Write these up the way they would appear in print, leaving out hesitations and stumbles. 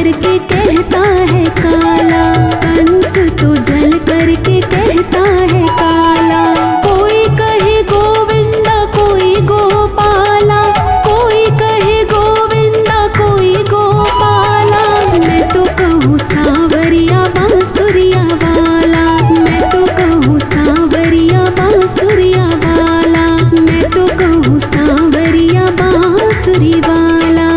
करके कहता है काला, कंस तो जल करके कहता है काला। कोई कहे गोविंदा कोई गोपाला, कोई कहे गोविंदा कोई गोपाला। मैं तो कहूँ सांवरिया बांसुरिया वाला, मैं तो कहूँ सांवरिया बांसुरिया वाला, मैं तो कहूँ सांवरिया बांसुरी वाला।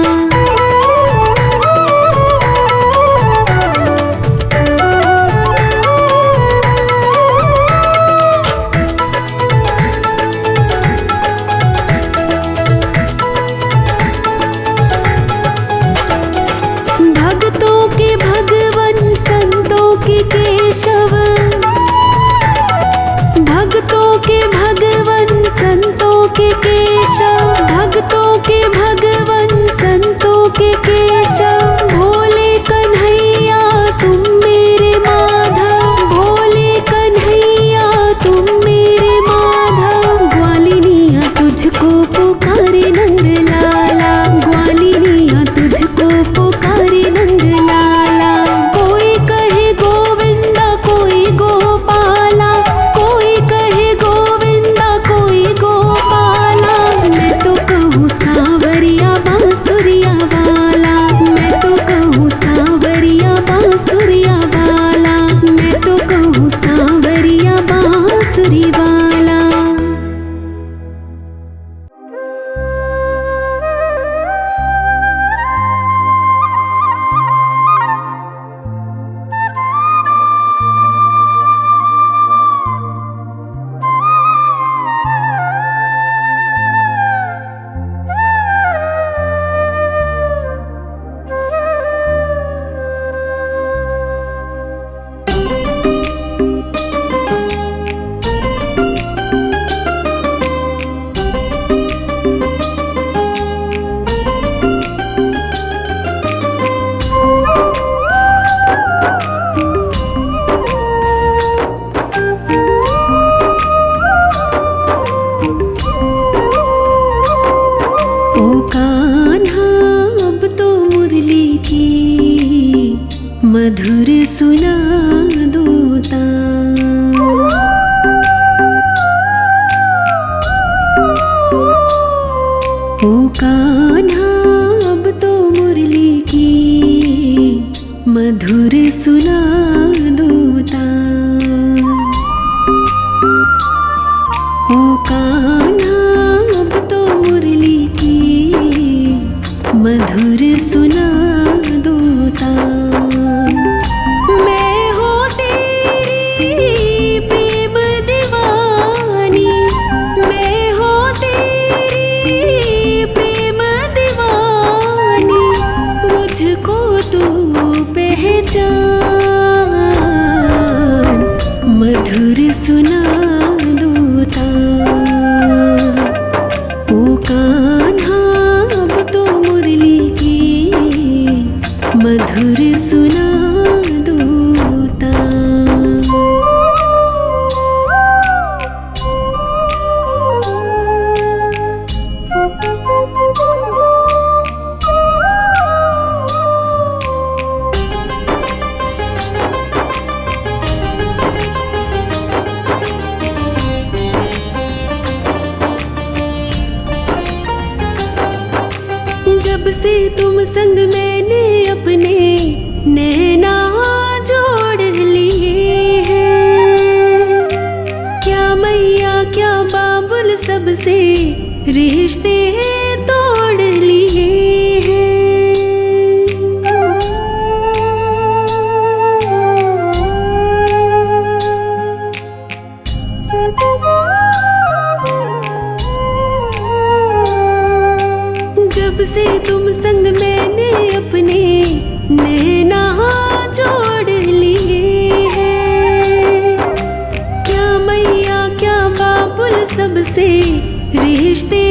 भक्तों के भगवन संतों के केशव, भक्तों के भगवन संतों के केशव, भक्तों के भगवन संतों के केशव। भोले कन्हैया तुम मेरे माधव, भोले कन्हैया तुम मेरे माधव। ग्वालिनिया तुझको पुकारे नंद लाला, ग्वालिनिया तुझको पुकारे नंद लाला। कोई कहे गोविंदा कोई गोपाला, कोई कहे गोविंदा कोई गोपाला। मैं तो कहूँ सांवरिया बांसुरिया वाला, मैं तो कहूँ सांवरिया बांसुरिया वाला, मैं तो कहूँ सांवरिया बांसुरी वाला। ओ कान्हा अब तो मुरली की मधुर सुना दूता। ओ कान्हा अब तो मुरली की मधुर सुना दूता। ओ कान्हा अब तो मुरली की मधुर सुना दूता। मैं हो तेरी प्रेम दीवानी, मैं हो तेरी प्रेम दीवानी। मुझको तू पहचान, मधुर सुना दूता। ओ कान्हा अब तो मुरली की मधुर सुना दूता। जब से तुम संग मैंने अपने नैना जोड़ लिए हैं, क्या मैया क्या बाबुल सबसे रिश्ते तोड़ लिए हैं। जब से तुम संग मैंने अपने नैना जोड़ लिए हैं, क्या मैया क्या बाबुल सबसे रिश्ते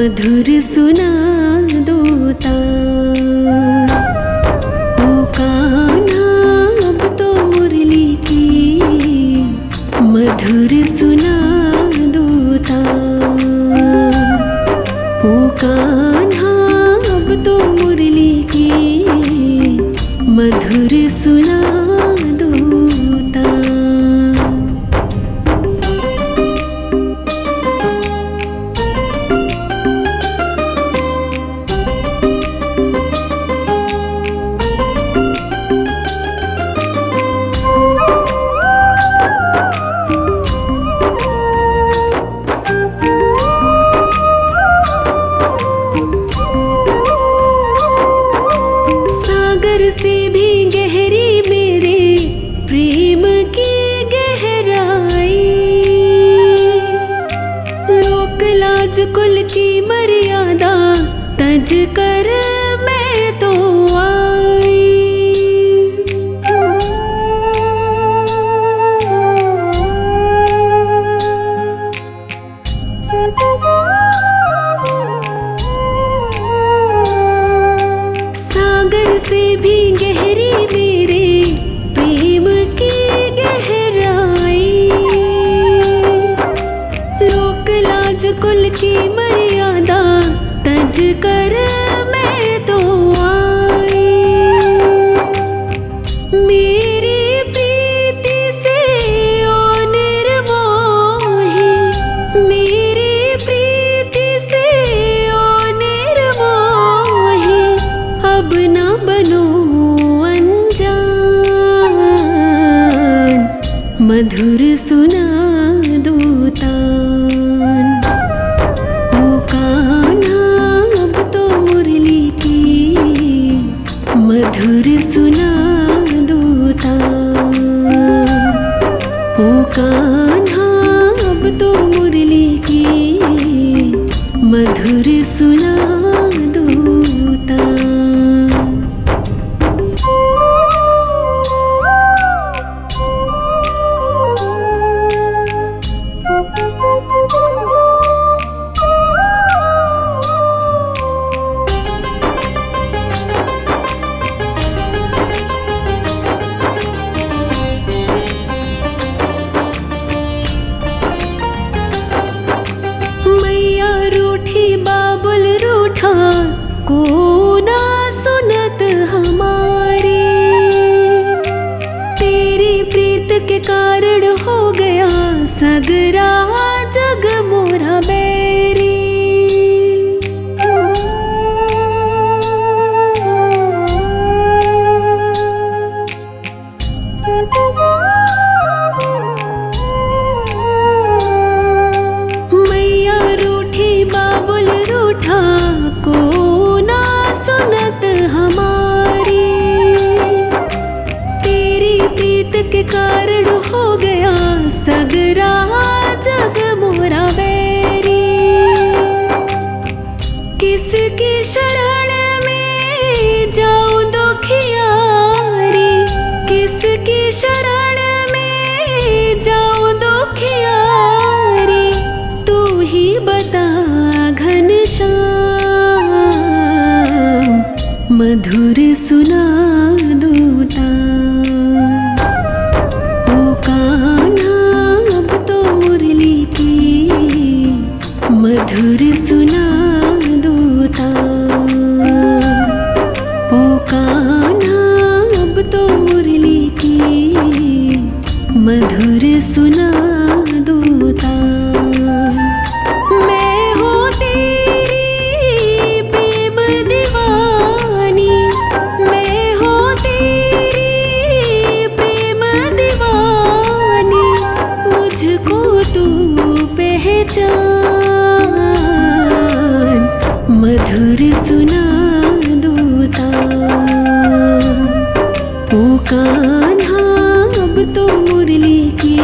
मधुर सुना दो तान। ओ कान्हा अब तो मुरली की मधुर सुना दो तान। ओ कान्हा अब तो मुरली की मधुर सुना दो तान। से भी गहरी मेरे प्रेम की गहराई। लोक लाज कुल की मर्यादा तज कर मैं तो आई। सागर से भी गहरी मेरे प्रेम की गहराई। लोक लाज कुल की मर्यादा तज कर मैं तो आई। मेरी प्रीति से ओ निर्मोही, मेरी प्रीति से ओ निर्मोही, अब ना बनो अनजान, मधुर सुना दो तान। ओ कान्हा अब तो मुरली की मधुर सुना दो तान। ओ कान्हा अब तो मुरली की मधुर सुना दो तान। मैया रूठी बाबुल रूठा को ना सुनत हमारी। तेरी प्रीत के कारण हो गया सगरा जग मोरा बैरी। मैया रूठी बाबुल रूठा को ना सुनत हमारी। तेरी प्रीत के कारण हो गया सगरा जग मोरा बैरी। किसकी शरण में जाऊं दुखियारी, किसकी शरण में जाऊं दुखियारी, तू ही बता घनश्याम, मधुर सुना दो तान। ओ कान्हा अब तो मुरली की मधुर सुना दो तान। ओ कान्हा अब तो मुरली की मधुर सुना दो तान। मैं हूँ तेरी प्रेम दीवानी, मैं हूँ तेरी प्रेम दीवानी, मुझको तू पहचान, मधुर सुना दो तान। ओ कान्हा अब तो मुरली की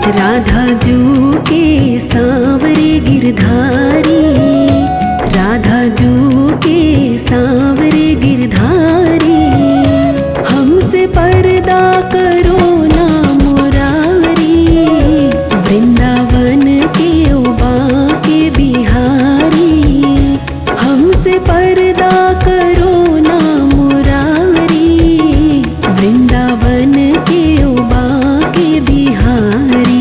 राधा जू के सांवरे गिरधारी, राधा जू के सांवरे गिरधारी, हमसे पर्दा करो ना मुरारी, वृंदावन के उबा के बिहारी, हमसे पर्दा करो ना मुरारी, वृंदावन के उबा के बिहारी।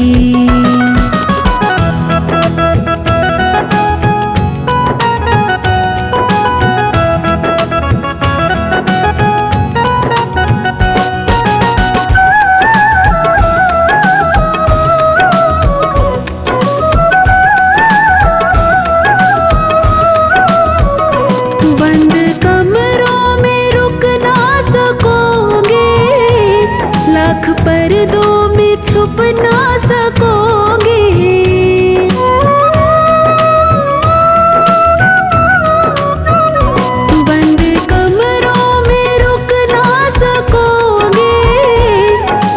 बंद कमरों में रुक ना सकोगे, लाख पर्दों में छुप ना सकोगे, बंद कमरों में रुक ना सकोगे,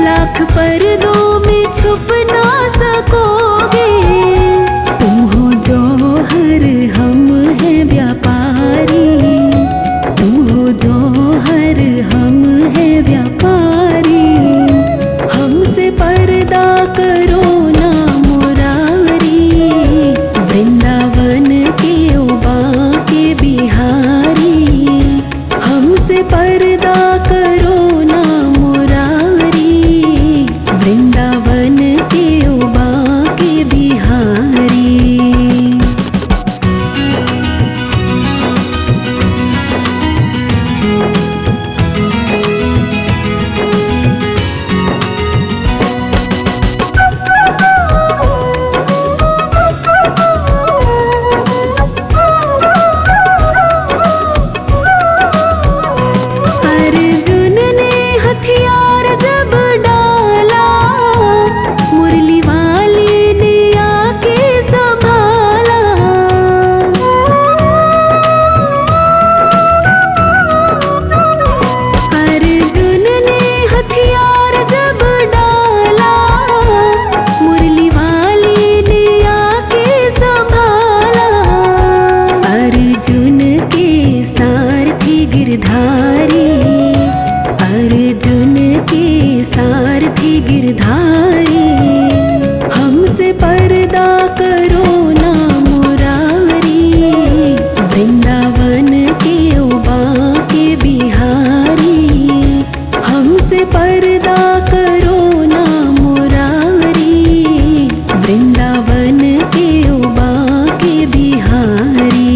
लाख पर्दों में छुप ना सकोगे, तुम हो जौहर हम हैं व्यापारी, तुम हो जौहर हम हैं व्यापारी, हमसे पर्दा करो ना मुरारी, वृंदावन के उबा के बिहारी, हमसे पर्दा करो ना मुरारी, वृंदावन के उबा के बिहारी। अर्जुन ने हथियार जब डाला, मुरली वाले ने आके संभाला, अर्जुन ने हथियार जब डाला, मुरली वाले ने आके संभाला, अर्जुन के सारथी गिरधारी, अर्जुन के सारथी गिरधारी, हमसे पर्दा करो ना मुरारी, वृंदावन के उबा के बिहारी, हमसे पर्दा करो ना मुरारी, वृंदावन के उबा के बिहारी।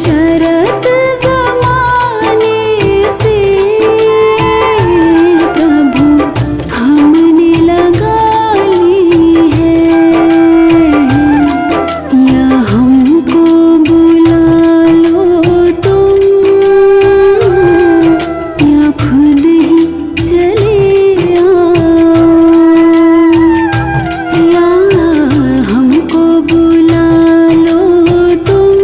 शरत ज़माने से प्रभु हमने लगा ली है, या हमको बुला लो तुम, या खुद ही चले आओ, या हमको बुला लो तुम,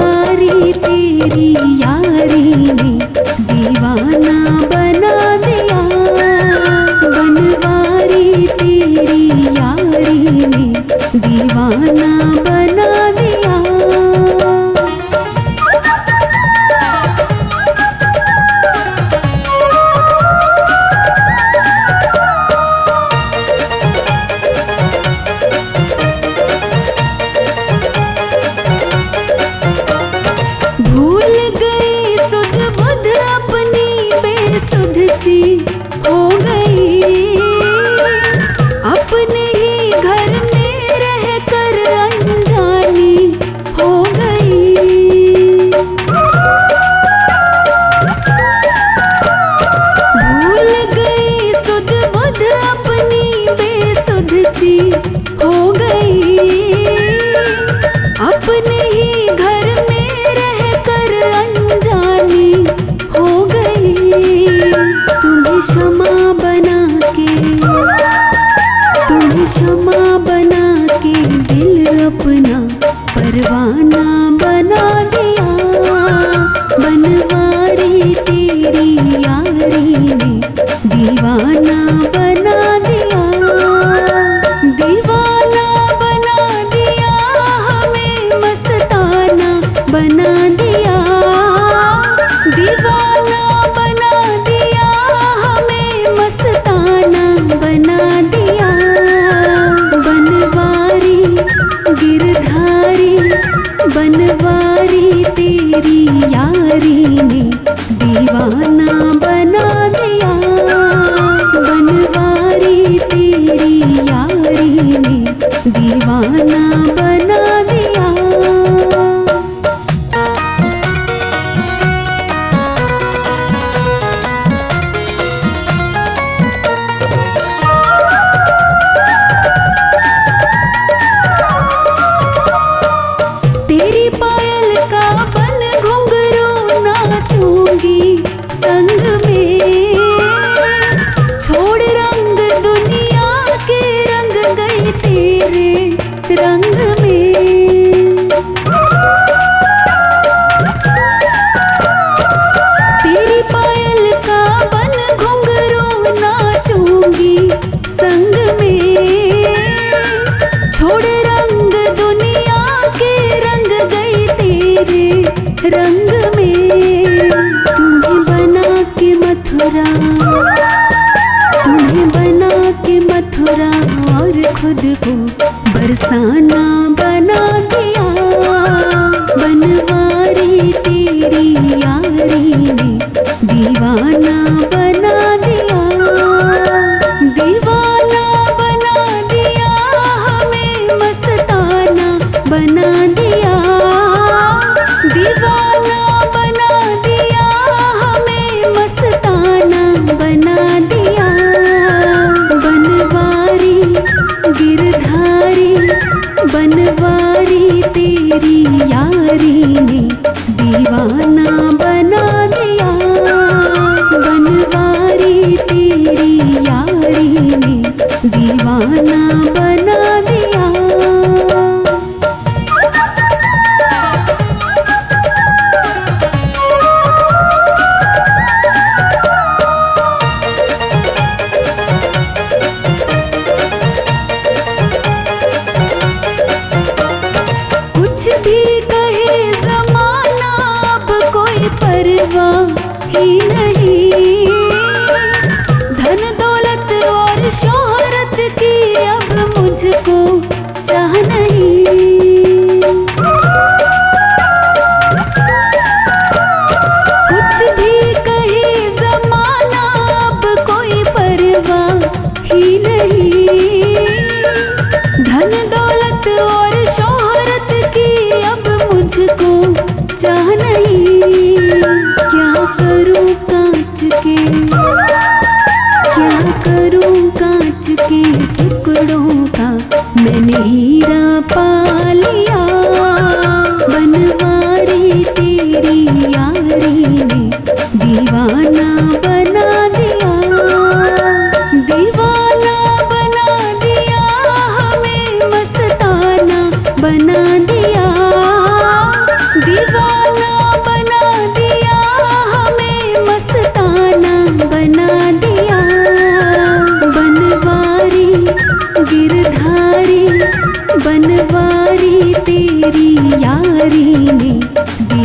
बनवारी तेरी यारी ने दीवाना बना दिया। बनवारी तेरी यारी ने दीवाना बना दिया। भूल गई सुध बुध अपनी बेसुध सी हो गई। अपने ही घर में रह कर अनजानी हो गई। भूल गई सुध बुध अपनी बेसुध सी हो गई। अपने ही घर में रह कर अनजानी हो गई। तुम्हें क्षमा बना के, तुम्हें क्षमा बना के दिल अपना परवाना बना दिया। बनवारी तेरी यारी ने दीवाना बना दिया। दीवाना बना दिया हमें, मस्ताना बना दिया। दीवाना बना दिया हमें, मस्ताना बना दिया। बनवारी गिरधारी, बनवारी तेरी यारी ने दीवाना बना दिया। बनवारी तेरी यारी ने दीवाना बना दिया। तेरी पायल का बन घुंघरू नाच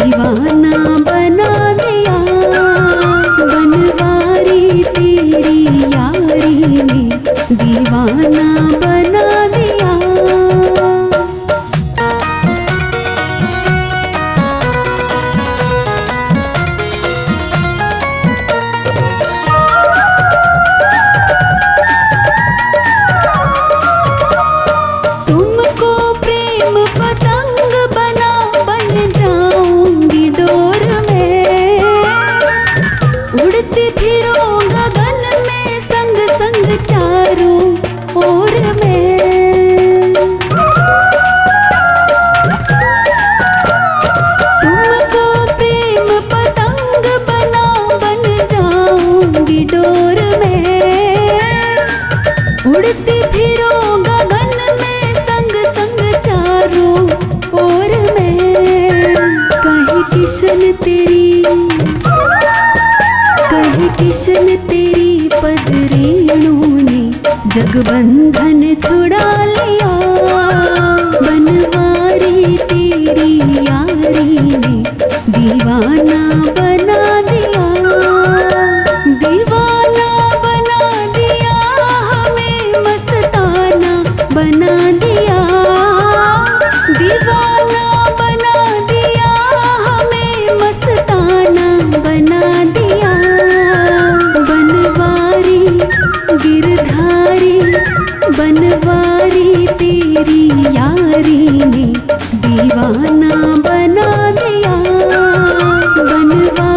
दीवाना बना दिया। बनवारी तेरी यारी ने दीवाना बना दिया। तुमको प्रेम पतंग बना बन जाऊंगी डोर में, उड़ती फिरूं गगन में संग संग चारों ओर में। तुमको प्रेम पतंग बना बन जाऊंगी डोर में, उड़ती फिरूं गगन में संग संग चारों ओर में। कहीं किशन तेरी पद रेणु ने जगबंधन छुड़ा लिया। बनवारी तेरी यारी ने दीवाना बना दिया। दीवाना बना दिया हमें, मस्ताना बना दिया। दीवाना बना दिया हमें, मस्ताना बना दिया। बनवारी गिरधारी बनवारी तेरी यारी ने दीवाना बना दिया। बनवारी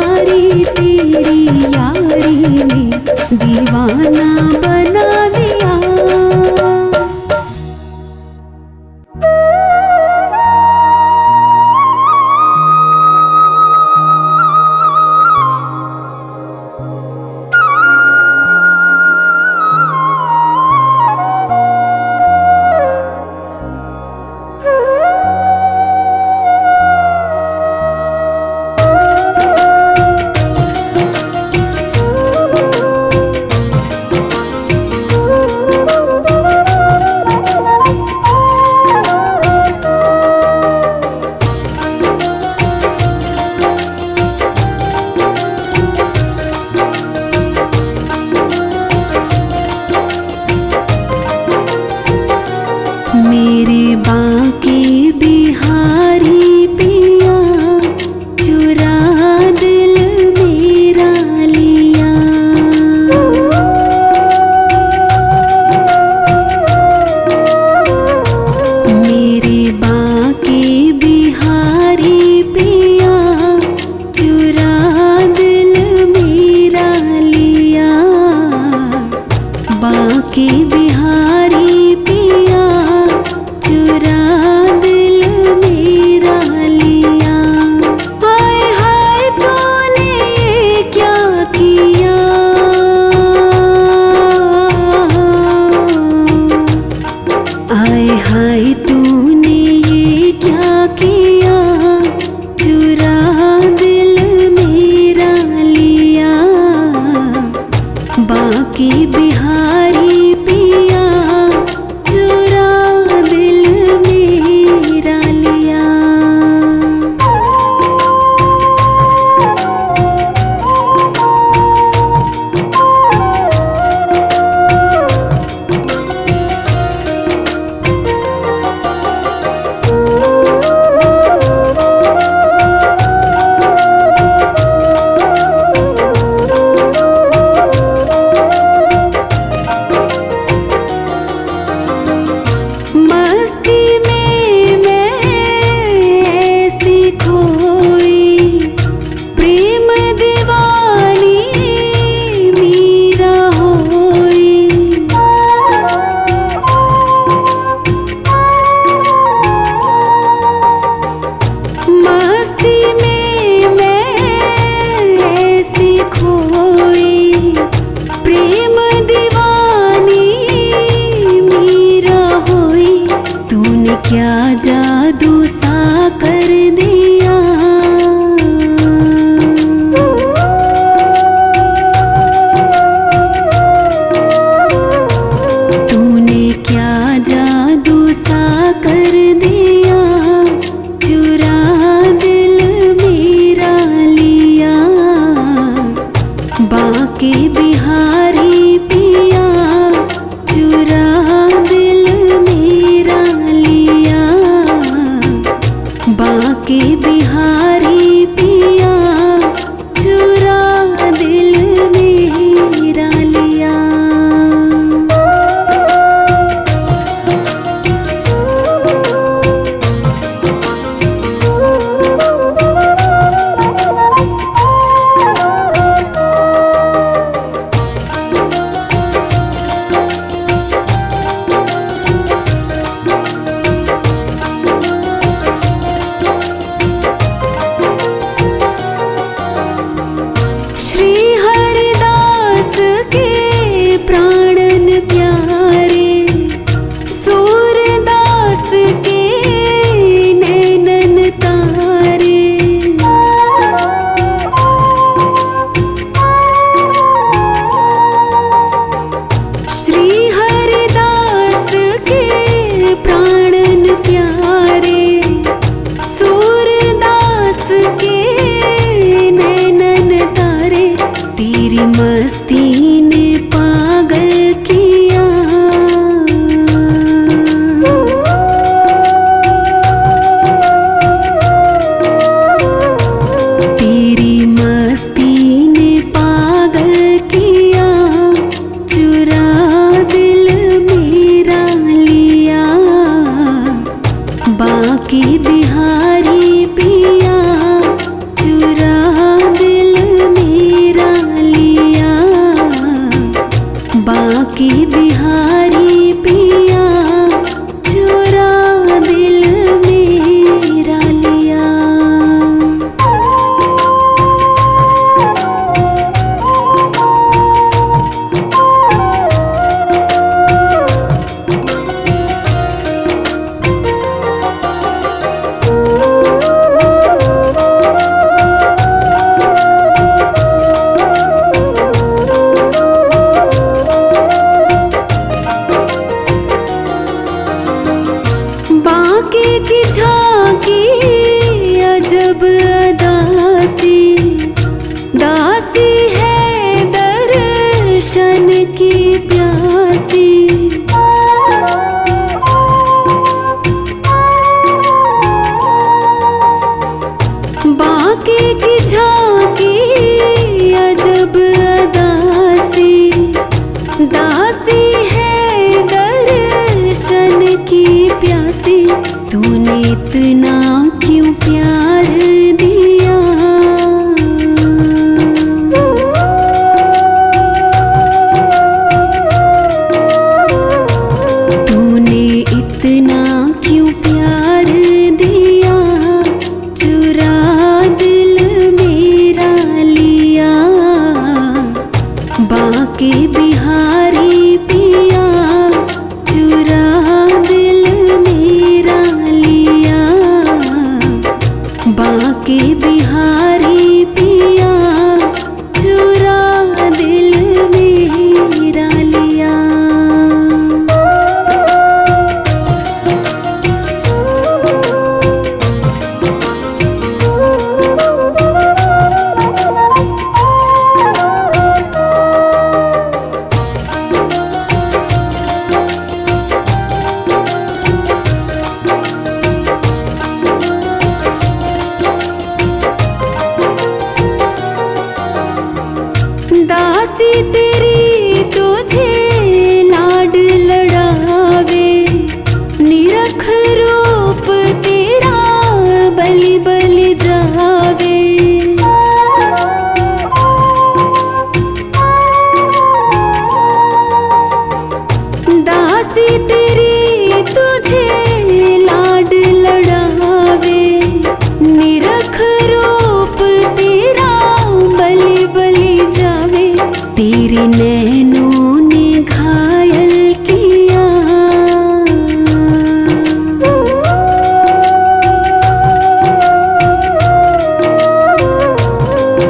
बाके की झांकी अजब अदासी, दासी है दर्शन की प्यासी, तूने इतना क्यों प्यार दिया। तूने इतना क्यों प्यार दिया, चुरा दिल मेरा लिया। बाके बिहारी पिया, चुरा दिल मेरा लिया। बाके बिहारी पिया, चुरा दिल मेरा लिया। दासी तेरी तुझे लाड लड़ावे, निरख रूप तेरा बलि बलि जावे। दासी तेरी तुझे लाड लड़ावे, निरख रूप तेरा बलि बलि जावे। तेरे नैनों ने घायल किया,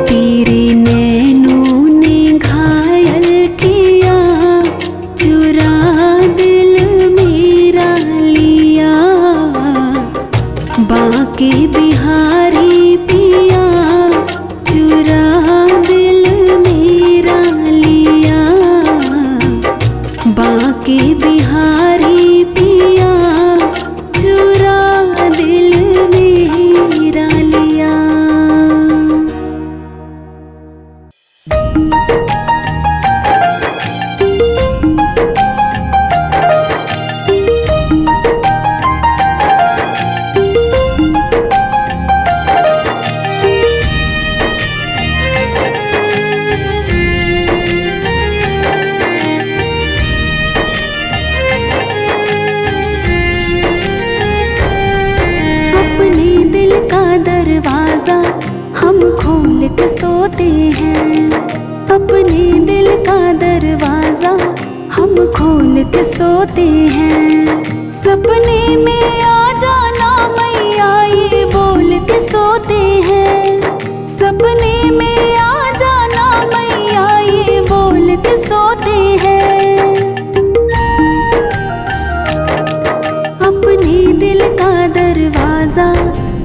तेरे नैनों ने घायल किया, चुरा दिल मेरा लिया। बाके बिहारी पिया, चुरा दिल मेरा लिया। बाके बिहारी पिया, चुरा दिल मेरा लिया। अपने दिल का दरवाजा हम खोल के सोते हैं, अपने दिल का दरवाजा हम खोल के सोते हैं। सपने में आ जाना मैया ये बोल के सोते हैं, सपने में आ जाना मैया ये बोल के सोते हैं। अपने दिल का दरवाजा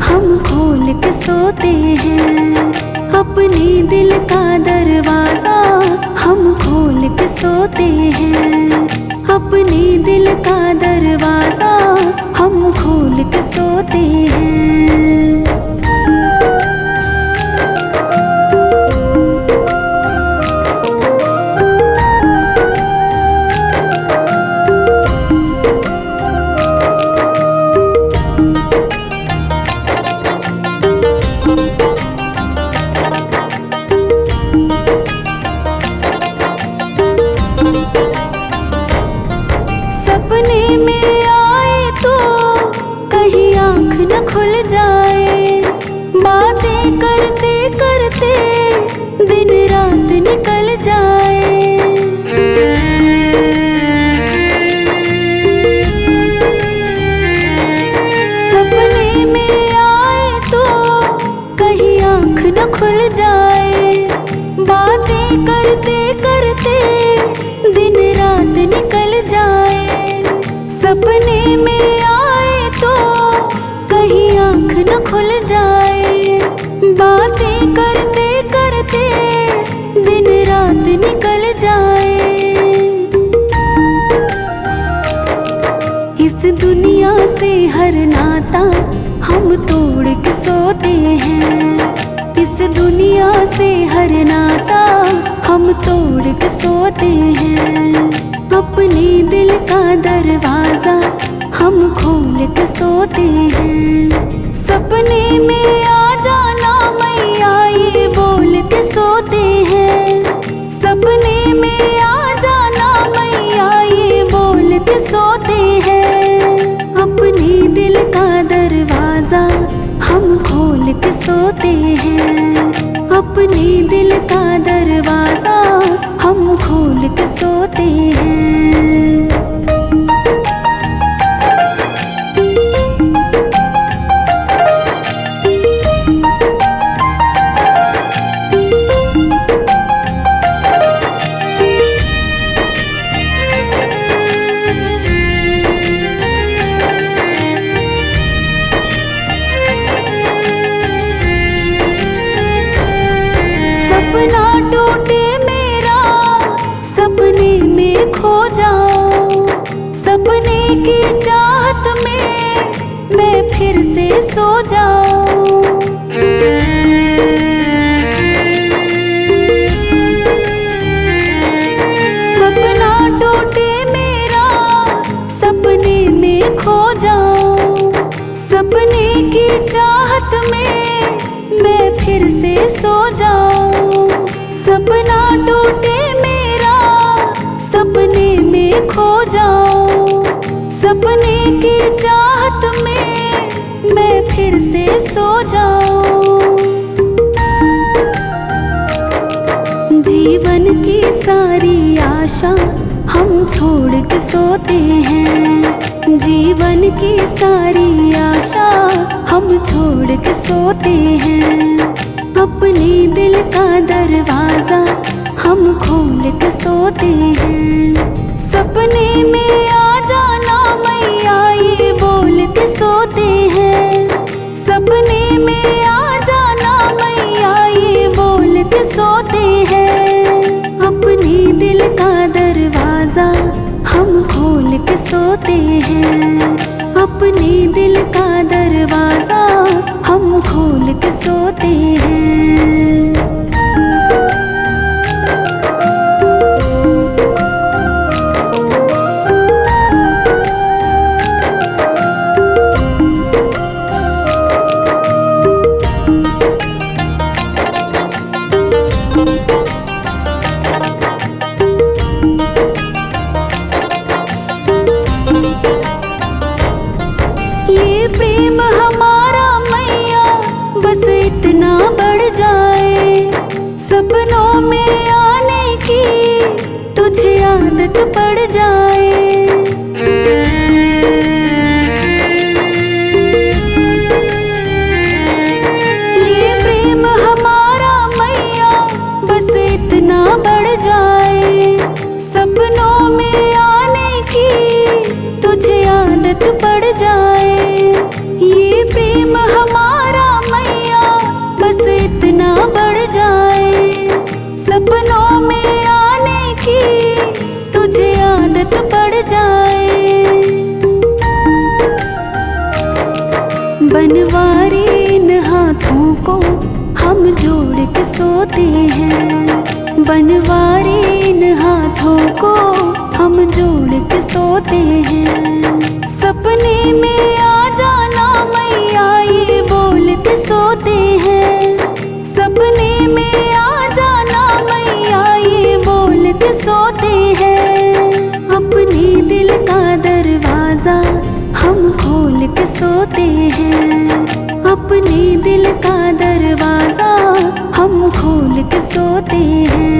हम खोल के सोते हैं, अपने दिल का दरवाजा हम खोल के सोते हैं। अपने दिल का दरवाजा हम खोल के सोते हैं। सपने में आए तो कहीं आँख न खुल जाए, बातें करते करते दिन रात निकल जाए। सपने में आए तो कहीं आँख न खुल जाए, बातें करते करते दिन रात निकल जाए। सपने में आए तो कहीं आँख न खुल जाए, बातें करते करते दिन रात निकल जाए। इस दुनिया से हर नाता हम तोड़ के सोते हैं, प्यार नाता हम तोड़ के सोते हैं। अपने दिल का दरवाजा हम खोल के सोते हैं। सपने में आ जाना मैया ये बोल के सोते हैं। सपने में आ जाना मैया ये बोल के सोते हैं। अपने दिल का दरवाजा हम खोल के सोते हैं। अपने दिल का दरवाजा हम खोल के सोते हैं। सपना टूटे मेरा सपने में खो जाऊं। सपने की चाहत में मैं फिर से सो जाऊं। सपना टूटे मेरा सपने में खो जाऊं। सपने की चाहत में मैं फिर से सो जाऊं। सपना टूटे मेरा सपने में खो जाऊं। सपने की चाहत में मैं फिर से सो जाऊं। जीवन की सारी आशा हम छोड़ के सोते हैं। जीवन की सारी आशा हम छोड़ के सोते हैं। अपने दिल का दरवाजा हम खोल के सोते हैं। सपने में आ जाना मैया ये बोल के सोते हैं। सपने में आ जाना मैया ये बोल के सोते हैं। अपने दिल का दरवाजा हम खोल के सोते हैं। अपने दिल का दरवाजा हम खोल के सोते हैं। ये प्रेम हमारा मैया बस इतना बढ़ जाए। सपनों में आने की तुझे आदत पड़ जाए। ये प्रेम हमारा मैया बस इतना बढ़ जाए। सपनों में आने की तुझे आदत पड़ जाए। ये प्रेम हमारा मैया बस इतना बढ़ जाए। सपनों में आने की तुझे आदत पड़ जाए। बनवारी इन हाथों को हम जोड़ के सोते हैं। बनवारी इन हाथों को हम जोड़ के सोते हैं। सपने में आ जाना मैया ये बोल के सोते हैं। सपने में आ जाना मैया ये बोल के सोते हैं। अपने दिल का दरवाजा हम खोल के सोते हैं। अपने दिल का दरवाजा हम खोल के सोते हैं।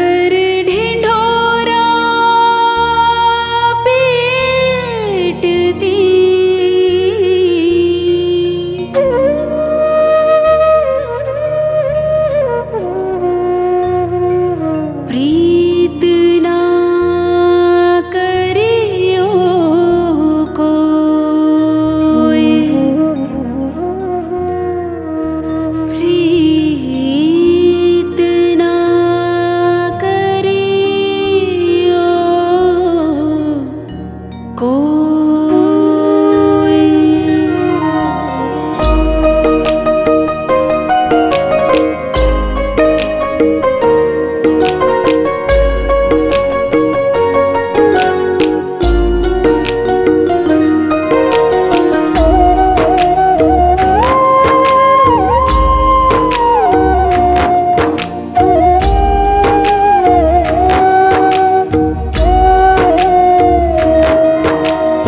कर ढिंढोरा पीटती, प्रीत ना करियो कोई, प्रीत ना करियो कोई।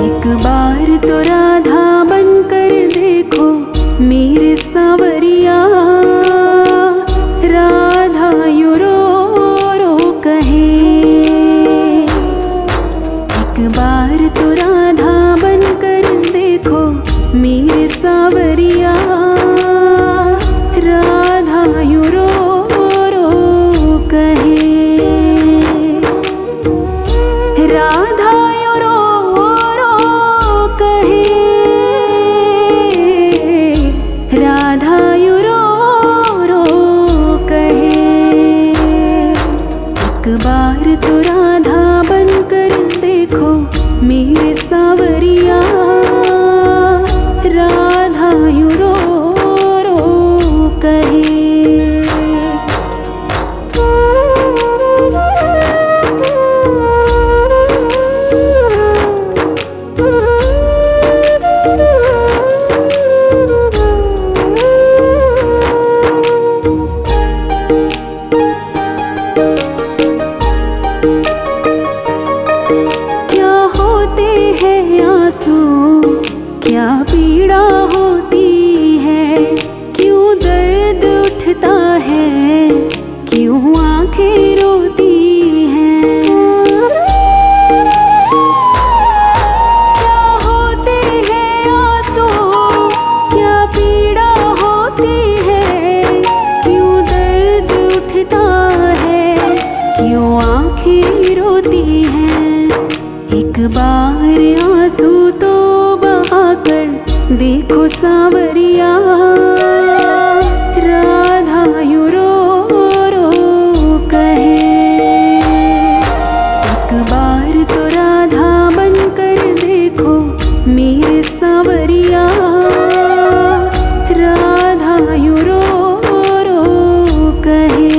एक बार तो राधा बनकर देखो मेरे सांवरिया, राधा यूं रो रो कहे। एक बार तो राधा बनकर देखो मेरे सांवरिया, राधा यूं रो रो कहे। राधा यूं रो रो कहे, राधा यूं रो रो कहे। एक बार तो राधा बनकर देखो मेरे सांवरिया, राधा यूं रो रो कहे। क्या होते हैं आंसू, क्या पीड़ा होती है, क्यों दर्द उठता है, क्यों आंखें रोती हैं। क्या होते हैं आंसू, क्या पीड़ा होती है, क्यों दर्द उठता है, क्यों आंखें रोती हैं। एक बार आंसू तो बहाकर देखो सांवरिया, राधा यूं रो रो कहे। एक बार तो राधा बनकर देखो मेरे सांवरिया, राधा यूं रो रो कहे।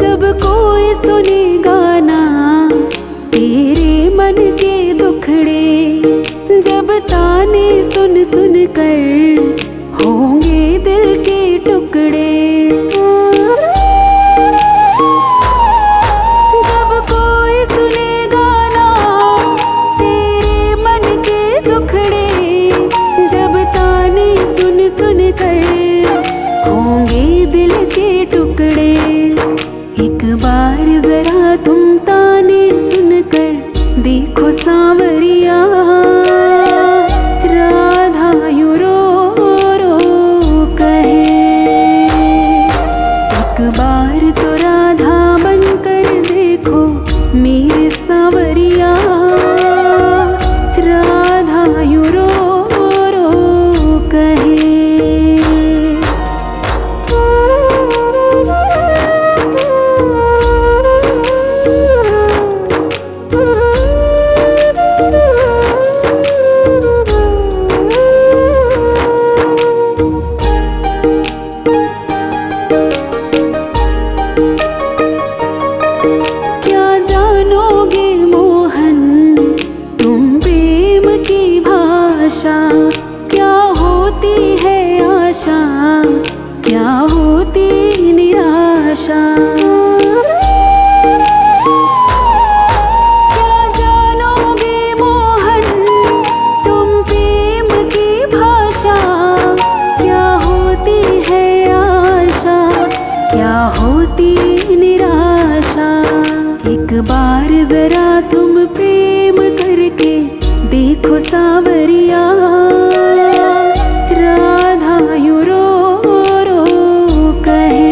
जब कोई सुनेगा ना तेरे मन के दुखड़े, जब ताने सुन सुन कर होंगे दिल के टुकड़े। जब कोई सुनेगा ना तेरे मन के दुखड़े, जब ताने सुन सुन कर होंगे दिल के टुकड़े। एक बार जरा तुम ताने सुनकर देखो सांवरिया, राधा यूं रो रो कहे। एक बार तो राधा बनकर देखो मेरे सांवरिया, राधा यूं रो रो कहे। आशा, क्या होती है आशा, क्या होती निराशा। क्या जानोगे मोहन तुम प्रेम की भाषा, क्या होती है आशा, क्या होती निराशा। एक बार जरा तुम प्रेम करके देखो सावरिया, राधा यूं रो रो कहे।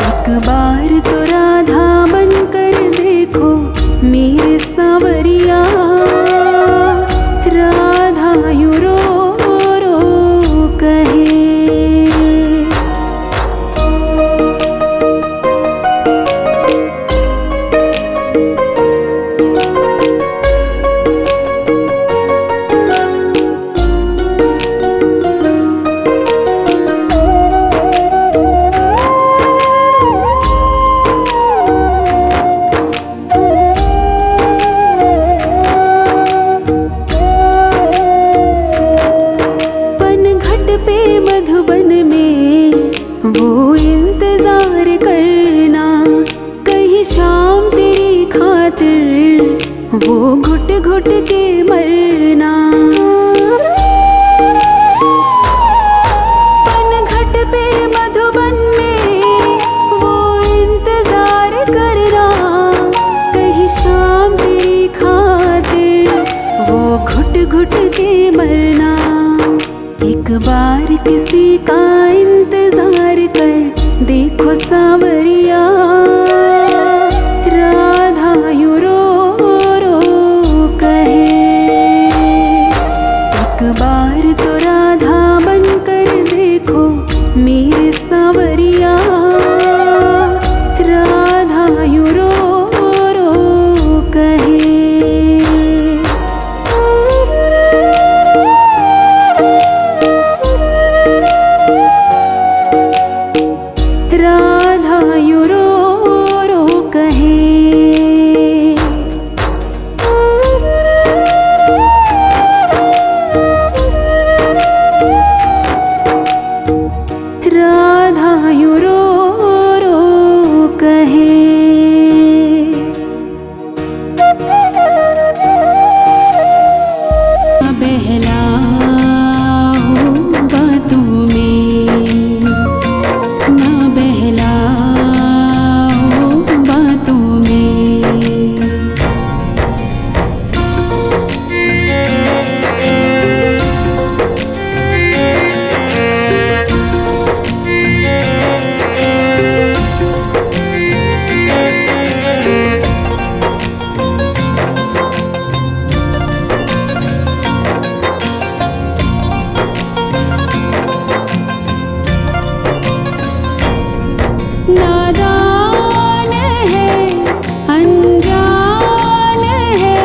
एक बार तो राधा बनकर देखो मेरे सावरिया, राधा यूं रो रो कहे। मधुबन में वो इंतजार करना, कहीं शाम तेरी खातिर वो घुट घुट के मरना। पनघट पे मधुबन में वो इंतजार करना, कहीं शाम तेरी खातिर वो घुट घुट के मरना। एक बार किसी का इंतजार कर देखो सावरिया, राधा यूं रो रो कहे। एक बार तो राधा बनकर देखो मेरे सावरिया, राधा यूं रो रो कहे। राधा यूं रो रो कहे। राधा यूं रो रो कहे। बहलाओ बातों में, ना बहलाओ बातों में। नादान है अनजान है,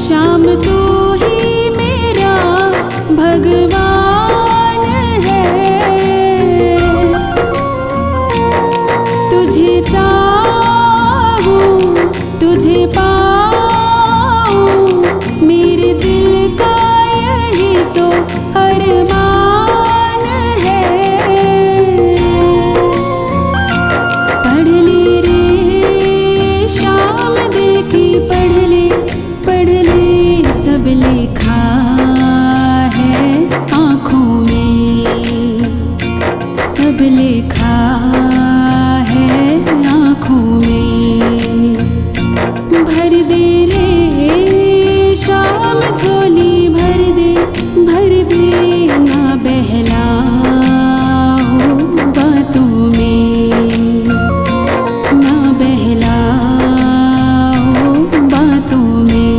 शाम तू ही मेरा भगवान है। तुझे चाहूं तुझे पाऊं, मेरे दिल का यही तो अरमान है। पढ़ ले रे शाम दिल की, पढ़ ले सब लिखा है आँखों में, सब लिखा है आँखों में। भर दे रे शाम झोली, भर दे ना बहलाओ बातों में, ना बहलाओ बातों में।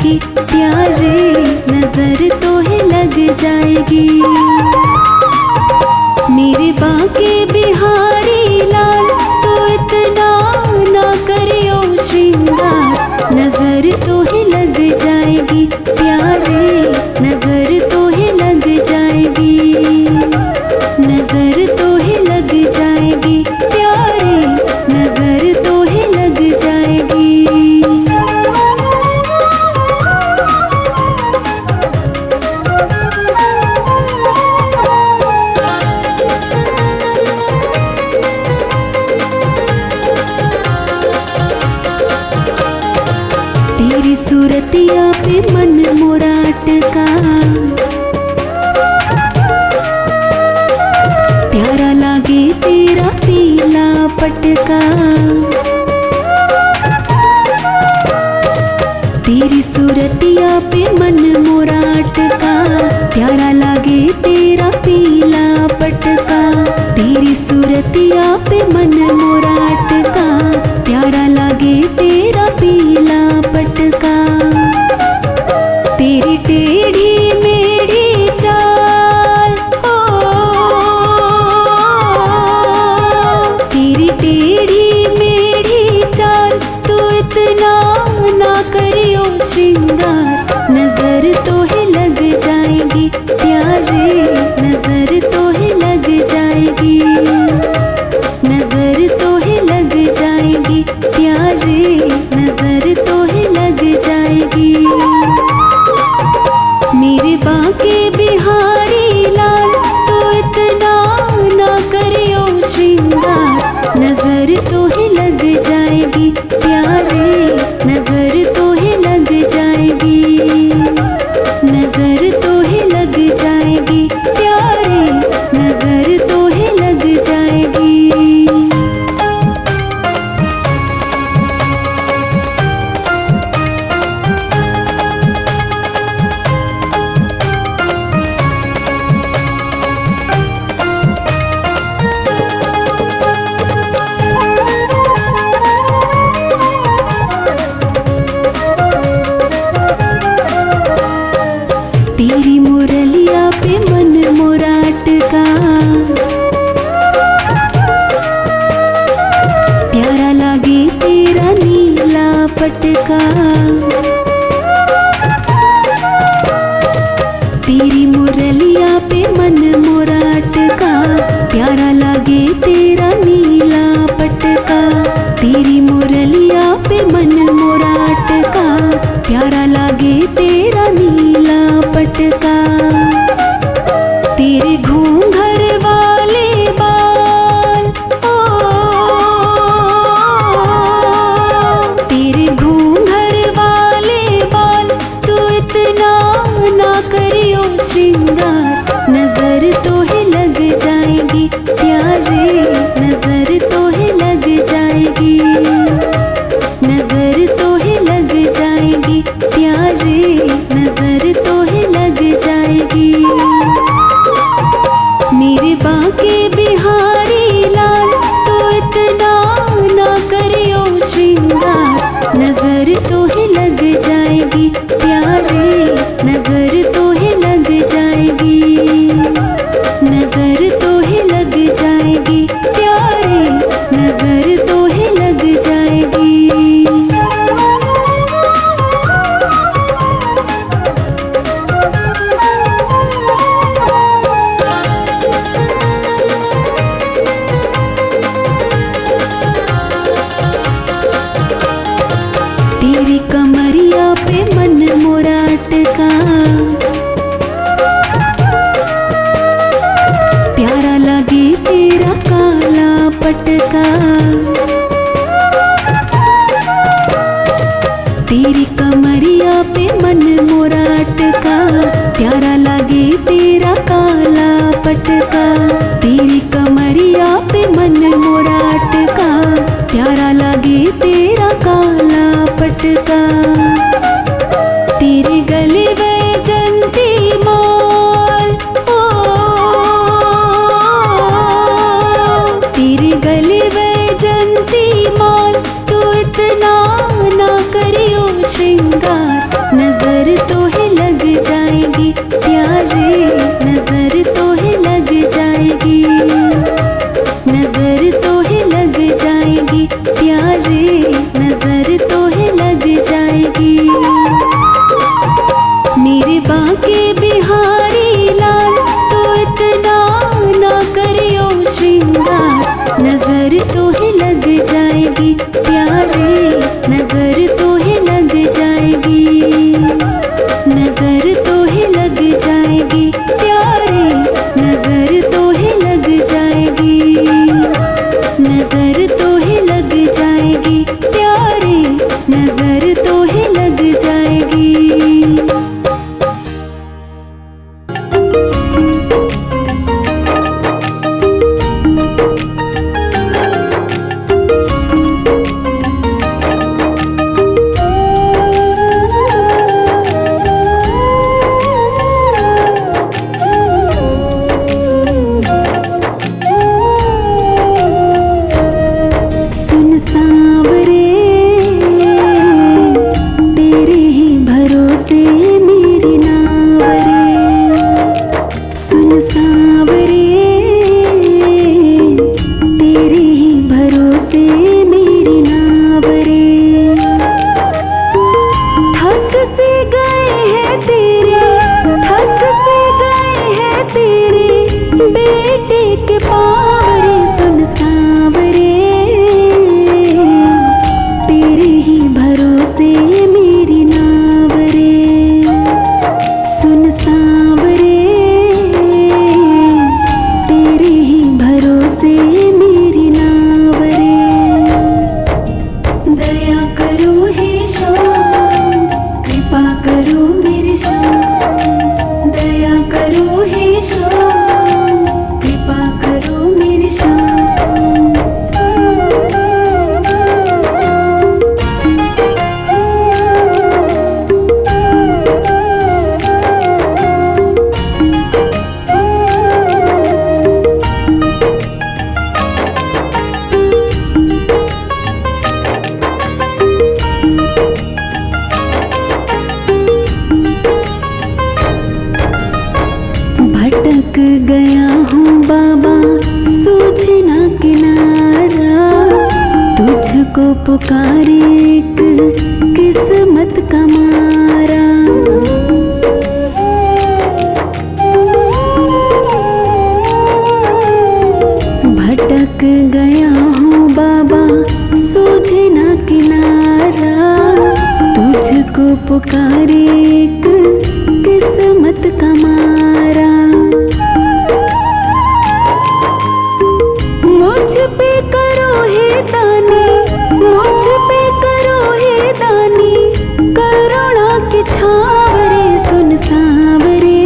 जाएगी प्यारे, नजर तो ही लग जाएगी। मेरे बाके बिहारी लाल तो इतना ना करियो श्रृंगार, नजर तो ही लग जाएगी प्यारे, नजर तो ही लग जाएगी, नजर तो ही लग जाएगी प्यारे, नजर तो ही लग जाएगी। तेरी सूरतिया पे मन मोरा अटका, प्यारा लागे तेरा पीला पटका। तेरी सूरतिया पे मन मोरा अटका, प्यारा लागे तेरा पीला पटका। तेरी सूरतिया पे मन मोरा अटका, प्यारा लागे तेरा पीला पटका। तेरी टेढ़ी मेढ़ी चाल, ओ तेरी टेढ़ी मेढ़ी चाल, तू इतना ना करियो श्रृंगार, नजर तो ही लग जाएगी प्यारे, नजर तो ही लग जाएगी, नजर तो ही लग जाएगी प्यारे, नजर तो ही लग जाएगी। मेरे बाके बिहारी लाल तो इतना ना करियो श्रृंगार, नजर तो ही लग जाएगी प्यारे, नजर तो ही लग जाएगी, नजर तो ही लग जाएगी प्यारे, नजर तो ही लग जाएगी। तेरी मुरलिया पे मन मोरा अटका, प्यारा लागे तेरा नीला पटका। तेरी मुरलिया पे मन मोरा अटका, प्यारा लागे तेरा नीला पटका। तेरी मुरलिया पे मन मोरा अटका, प्यारा लागे तेरा नीला पटका। तेरे घूंघर वाले बाल, ओ तेरे घूंघर वाले बाल, तू इतना ना करियो श्रृंगार, नजर तो ही लग जाएगी प्यारे, नजर तो ही लग जाएगी, नजर तो ही लग जाएगी प्यारे, नजर तो ही लग जाएगी। मेरे बाके बिहारी लाल तो इतना ना करियो श्रृंगार, नजर तो ही लग जाएगी प्यारे, नजर तो ही लग जाएगी, नजर तो ही लग जाएगी नजर तो है लग जाएगी प्यारे, नजर तो है लग जाएगी। मेरे बाके बिहारी लाल तो इतना ना करियो श्रृंगार, नजर तो है लग जाएगी प्यारे, नजर तो है लग जाएगी, नजर तो है लग जाएगी प्यारे, नजर तो है लग जाएगी, नजर तो है लग जाएगी प्यारे, नजर तो है लग जाएगी। भटक गया हूँ बाबा सूझे ना किनारा, तुझको पुकारे एक किस्मत का मारा। भटक गया हूँ बाबा सूझे ना किनारा, तुझको पुकारे एक किस्मत का मारा। मुझ पे करो हे दानी, मुझ पे करो हे दानी, करुणा की छावरे सुन सांवरे,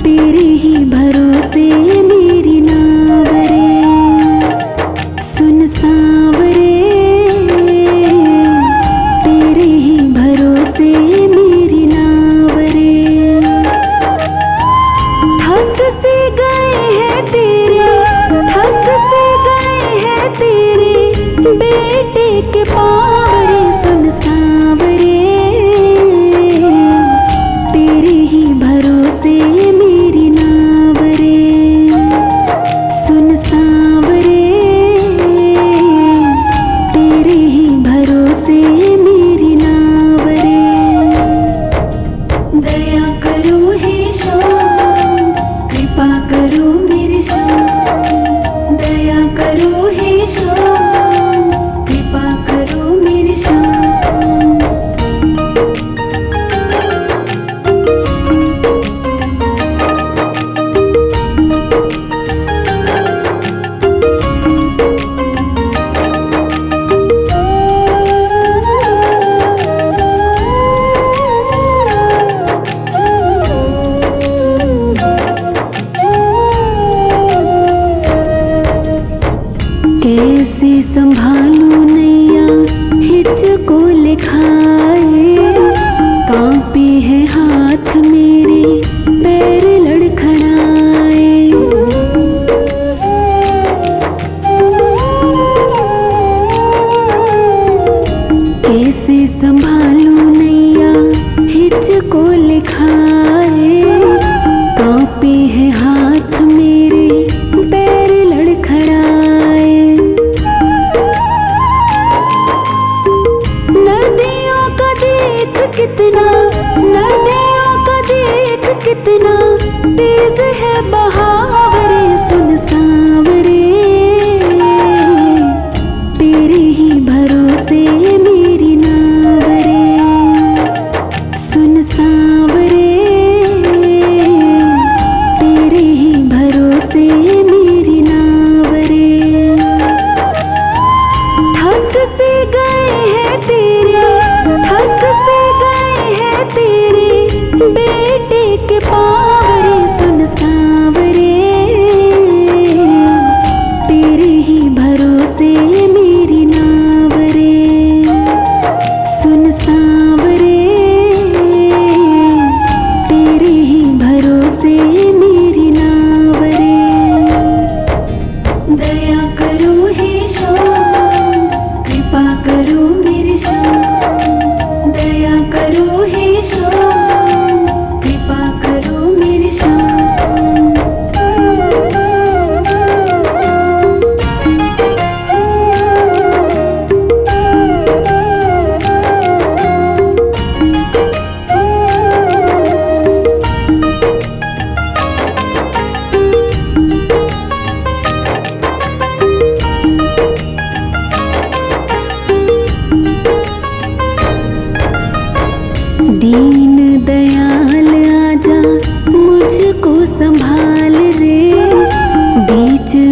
तेरे ही भरोसे मेरी नावरे, सुन सांवरे, तेरे ही भरोसे मेरी नावरे। थक से गए हैं तेरे, थक से गए हैं तेरे बेटे के पावरे, सुन सांवरे, तेरे ही भरोसे मेरी नावरे, सुन सांवरे, तेरे ही भरोसे मेरी नावरे। दया करो हे श्याम, कृपा करो मेरे श्याम, दया करो हे श्याम, कृपा करो मेरे श्याम। कैसे संभालूं नैया हिचको लिखाए, कांपे हैं हाथ मेरे पैर लड़खड़ाए। कैसे संभालूं नैया हिचको लिखाए, कांपे हैं हाथ मेरे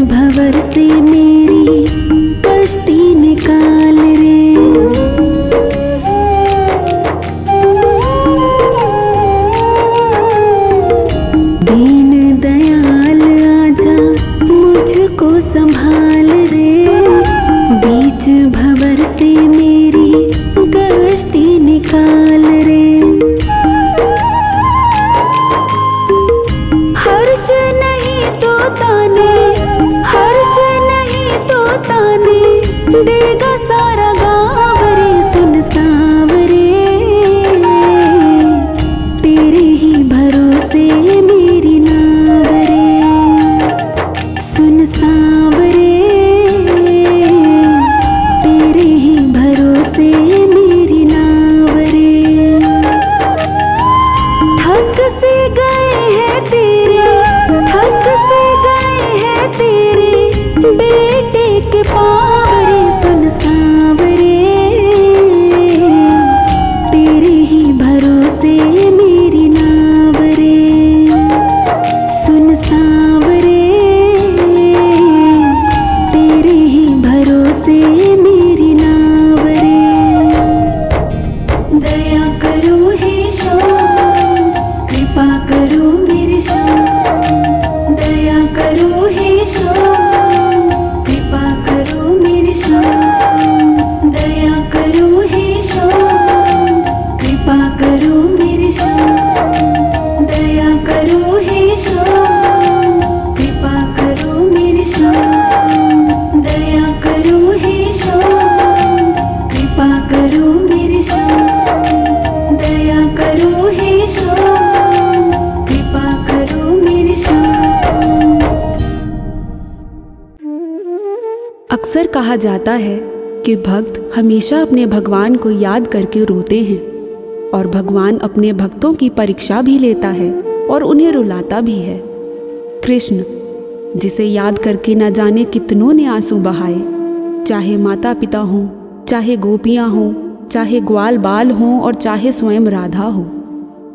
भंवर से मेरी कश्ती निकाल रे। दीन दयाल आजा मुझको संभाल रे, बीच भंवर से मेरी कश्ती निकाल रे। हर्ष नहीं तो ताने, हर्ष नहीं तो ताने देगा सारा गाँव रे। सुन सांवरे तेरे ही भरोसे मेरी नाव रे। सुन सांवरे तेरे ही भरोसे मेरी नाव रे। थक से गए हैं तेरे, थक से गए हैं तेरे बेटे के पाँव रे। सुन सांवरे तेरे ही भरोसे मेरी नाव रे। सुन सांवरे तेरे ही भरोसे मेरी नाव रे। दया करो हे श्याम, कृपा करो मेरे श्याम। दया करो हे श्याम, कृपा करो मेरे श्याम। दया करो हे श्याम, कृपा करो मेरे श्याम। दया करो हे श्याम, कृपा करो मेरे श्याम। दया करो हे श्याम, कृपा करो मेरे श्याम। दया करो हे श्याम, कृपा करो मेरे श्याम। अक्सर कहा जाता है कि भक्त हमेशा अपने भगवान को याद करके रोते हैं, और भगवान अपने भक्तों की परीक्षा भी लेता है और उन्हें रुलाता भी है। कृष्ण, जिसे याद करके न जाने कितनों ने आंसू बहाए, चाहे माता पिता हों, चाहे गोपियाँ हों, चाहे ग्वाल बाल हों और चाहे स्वयं राधा हो,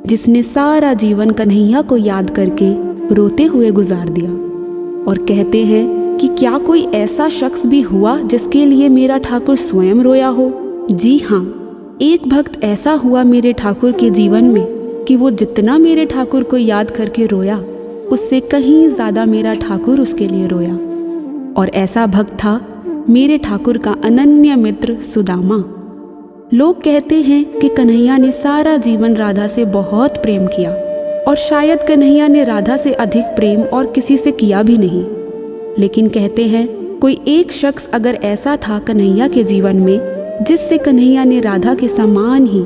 जिसने सारा जीवन कन्हैया को याद करके रोते हुए गुजार दिया। और कहते हैं कि क्या कोई ऐसा शख्स भी हुआ जिसके लिए मेरा ठाकुर स्वयं रोया हो? जी हाँ, एक भक्त ऐसा हुआ मेरे ठाकुर के जीवन में कि वो जितना मेरे ठाकुर को याद करके रोया, उससे कहीं ज़्यादा मेरा ठाकुर उसके लिए रोया। और ऐसा भक्त था मेरे ठाकुर का अनन्य मित्र सुदामा। लोग कहते हैं कि कन्हैया ने सारा जीवन राधा से बहुत प्रेम किया, और शायद कन्हैया ने राधा से अधिक प्रेम और किसी से किया भी नहीं। लेकिन कहते हैं कोई एक शख्स अगर ऐसा था कन्हैया के जीवन में जिससे कन्हैया ने राधा के समान ही,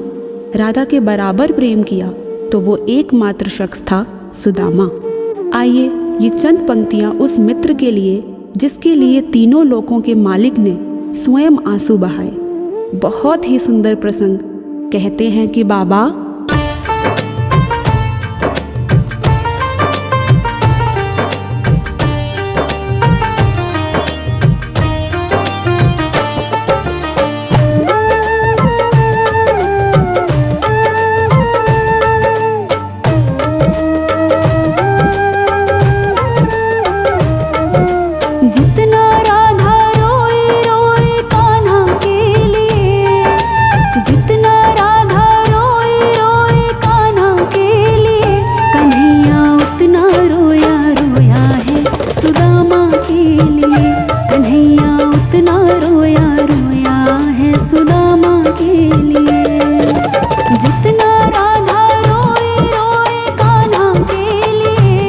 राधा के बराबर प्रेम किया, तो वो एकमात्र शख्स था सुदामा। आइए ये चंद पंक्तियाँ उस मित्र के लिए जिसके लिए तीनों लोकों के मालिक ने स्वयं आंसू बहाए। बहुत ही सुंदर प्रसंग। कहते हैं कि बाबा, जितना राधा रोए रोए कान्हा के लिए, जितना राधा रोए रोए कान्हा के लिए, कन्हैया उतना रोया रोया है सुदामा के लिए। कन्हैया उतना रोया रोया है सुदामा के लिए। जितना राधा रोए रोए कान्हा के लिए,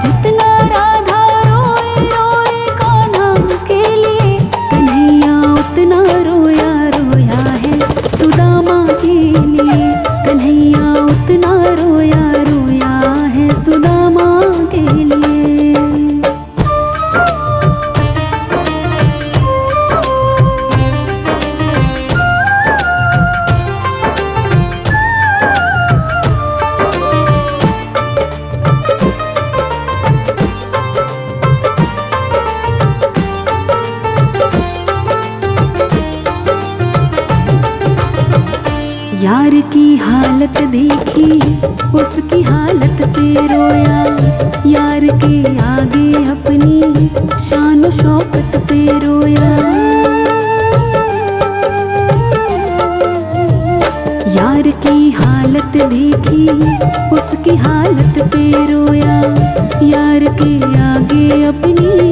जितना राधा रोए रोए कान्हा के लिए, कन्हैया उतना रोया रोया है सुदामा के लिए। कन्हैया उतना रोया रोया है सुदामा के लिए। यार की हालत देखी उसकी हालत पे रोया, यार के आगे अपनी शौकत पे रोया। यार की हालत देखी उसकी हालत पे रोया। यार के आगे अपनी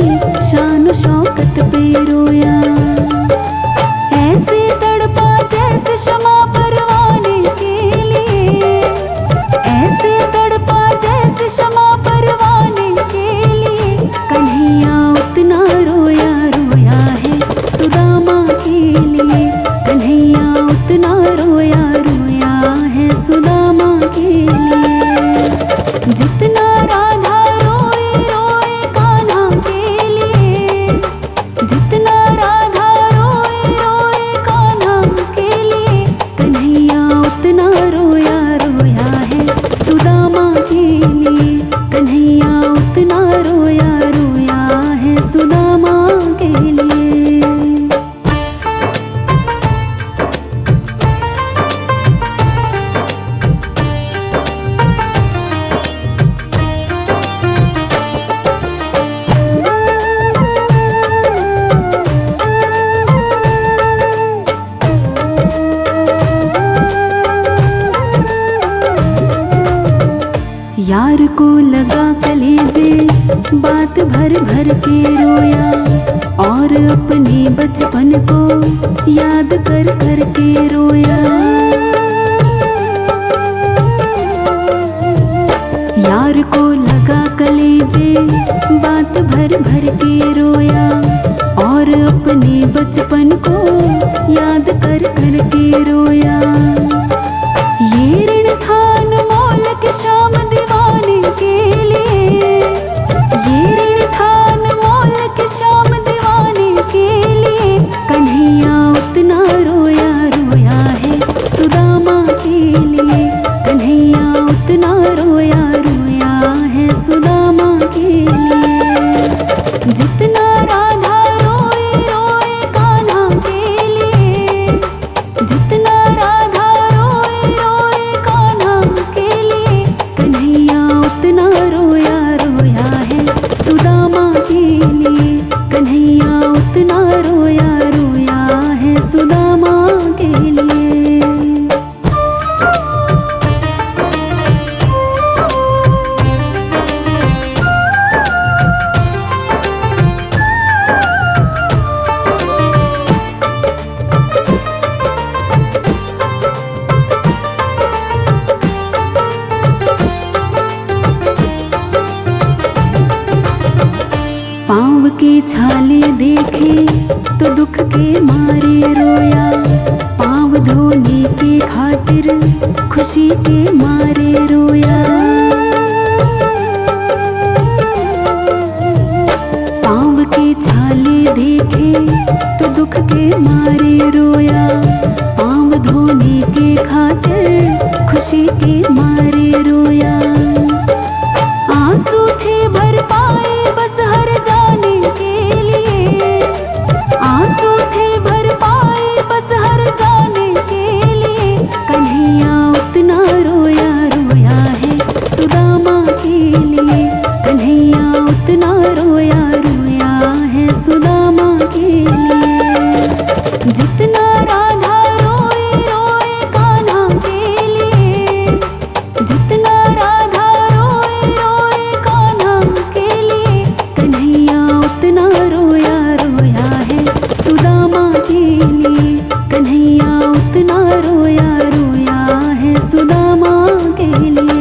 शान शौकत पे रोया। ऐसे तड़पा जैसे शमा परवाने के लिए, ऐसे तड़पा जैसे शमा परवाने के लिए। कन्हैया उतना रोया रोया है सुदामा के लिए। कन्हैया उतना रोया रोया है सुदामा के लिए। जितना राधा रोए रोए कान्हा के लिए, जितना राधा रोए रोए कान्हा के लिए। कन्हैया उतना रोया रोया है सुदामा के लिए। कन्हैया उतना रोया रोया है सुदामा के लिए। यार को लगा कलेजे बात भर भर के रोया। और अपने बचपन को याद कर कर के रोया। यार को लगा कलेजे बात भर भर के रोया। और अपने बचपन को याद कर कर के रोया। ये ऋण था अनमोल के श्याम दीवाने के लिए। ये ऋण था अनमोल के श्याम दीवाने के लिए। कन्हैया उतना रोया रोया है सुदामा के लिए। कन्हैया उतना रोया रोया है सुदामा के लिए। जितना राधा रोए रोए कान्हा के लिए, जितना राधा रोए रोए कान्हा के लिए। कन्हैया उतना रोया रोया है सुदामा के लिए। कन्हैया उतना रोया रोया है सुदामा के लिए। पाँव के छाले देखे तो दुख के मारे रोया। पाँव धोने के खातिर खुशी के मारे रोया। पाँव के छाले देखे तो दुख के मारे रोया। पाँव धोने के खातिर खुशी के मारे रोया। आंसू थे भर पाए बस हर जाने के लिए। आंसू थे भर पाए बस हर जाने के लिए। कन्हैया उतना रोया रोया है सुदामा के लिए। कन्हैया उतना रोया रोया है सुदामा के लिए। जितना राधा रोए रोए कान्हा के लिए, जितना राधा रोए रोए कान्हा के लिए। कन्हैया उतना रोया रोया है सुदामा के लिए। कन्हैया उतना रोया रोया है सुदामा के लिए।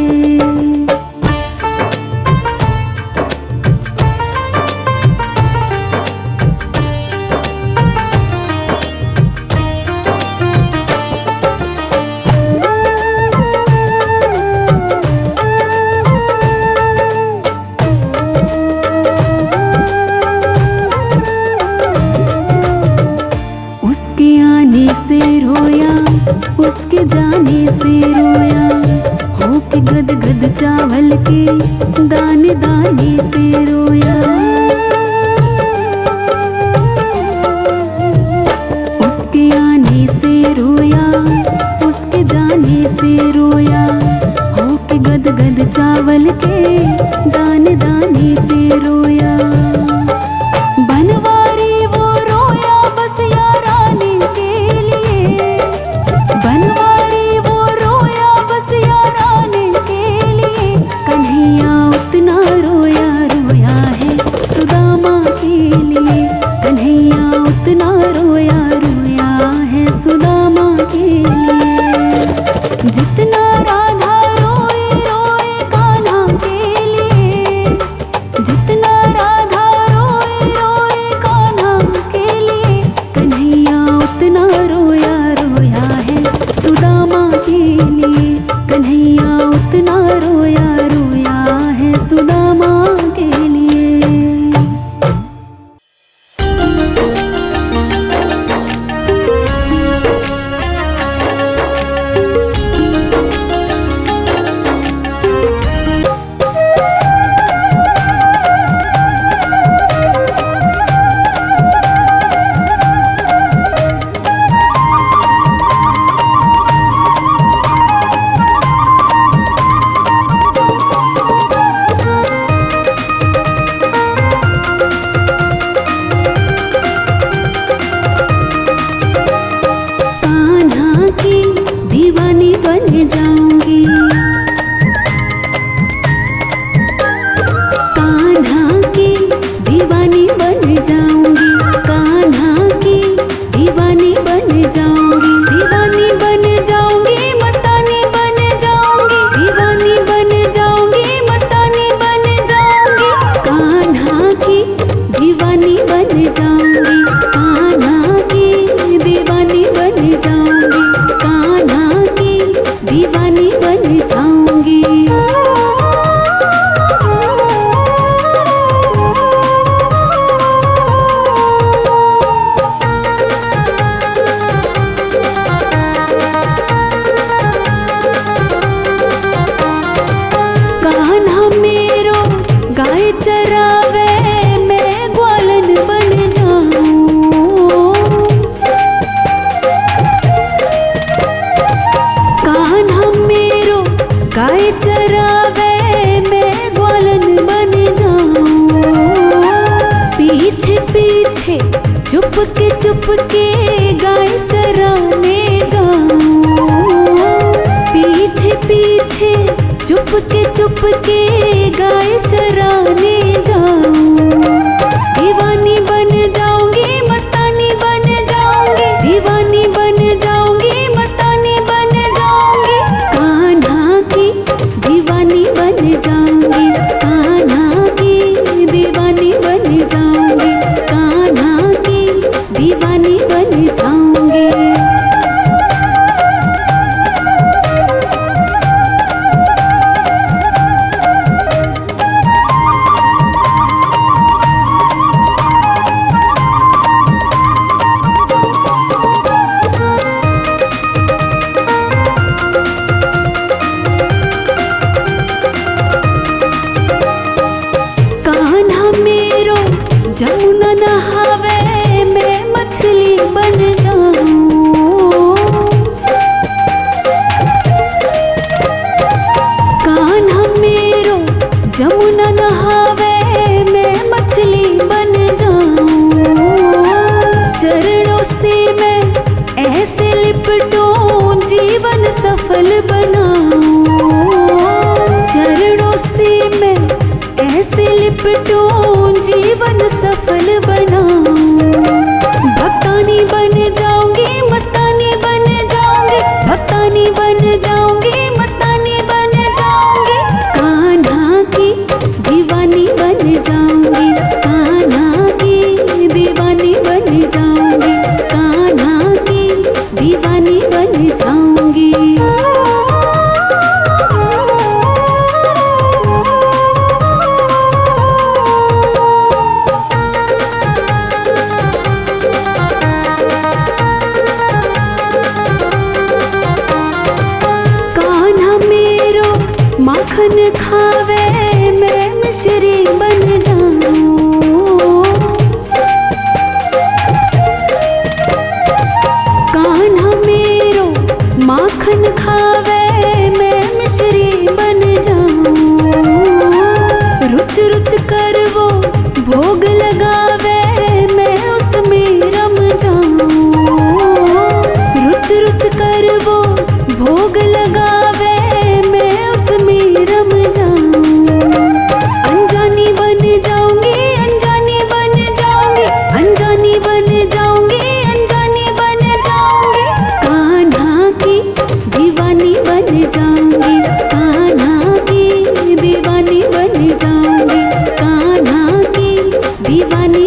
उसके जाने से रोया। हो के गद गद चावल के दाने दाने पे रोया। उसके आने से रोया, उसके जाने से रोया। हो के गद गद चावल के दाने दाने पे रोया। बनवा चुपके गाय चराने जाऊं, पीछे पीछे चुपके गाय चराने जाऊं। दीवानी बन जाऊंगी, मस्तानी बन जाऊंगी, दीवानी बन जाऊंगी, मस्तानी बन जाऊंगी। कान्हा की दीवानी बन जाऊंगी, कान्हा की दीवानी बन जाऊंगी, कान्हा की दीवानी बन जाऊंगी। जमुना नहावे मैं मछली बन जाऊं, कान्हा मेरो जमुना नहावे मैं मछली बन जाऊं। चरणों से मैं ऐसे लिपटूं जीवन सफल बनाऊं, चरणों से मैं ऐसे लिपटूं जीवन सफल बनाऊं। भक्तानी बन जाऊंगी, मस्तानी बन जाऊंगी, भक्तानी बन जाऊंगी, मस्तानी बन जाऊंगी। कान्हा की दीवानी बन जाऊंगी, कान्हा की दीवानी बन जाऊंगी, कान्हा की दीवानी बन जाऊंगी। माखन खावे मैं मिश्री बन जाऊं, कान्हा मेरो माखन खावे मैं मिश्री बन जाऊं। रुच रुच कर वो भोग लगावे मैं उसमें रम जाऊं, रुच रुच कर वो भोग लगावे मैं उसमें रम जाऊं। अनजानी बन जाऊंगी, अनजानी बन जाऊंगी, अनजानी बन जाऊंगी, अनजानी बन जाऊंगी। कान्हा की दीवानी बन जाऊंगी, कान्हा की दीवानी बन जाऊंगी, कान्हा की दीवानी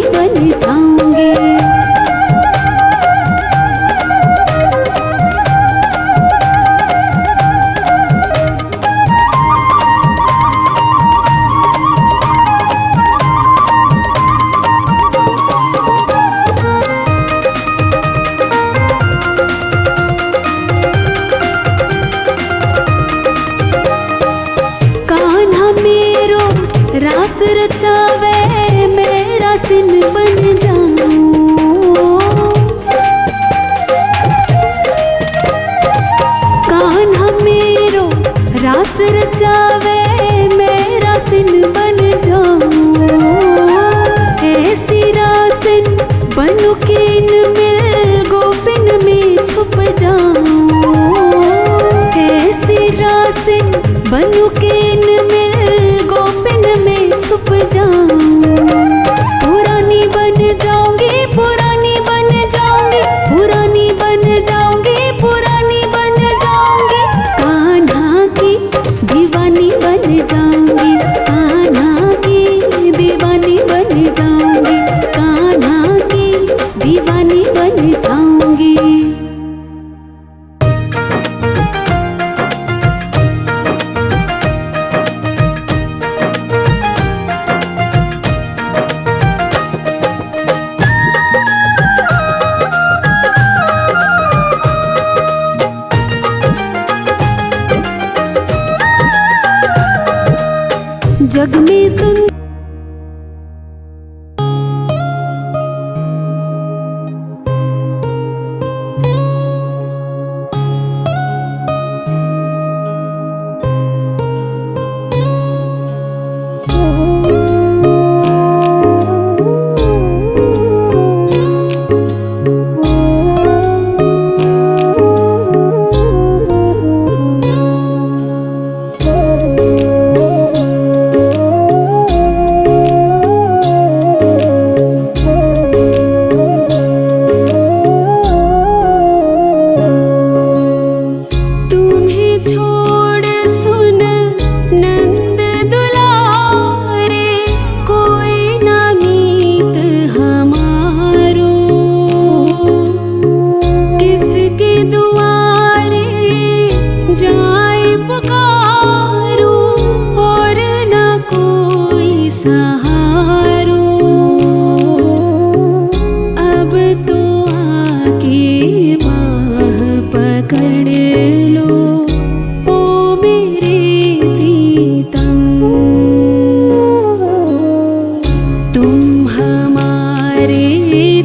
हमारे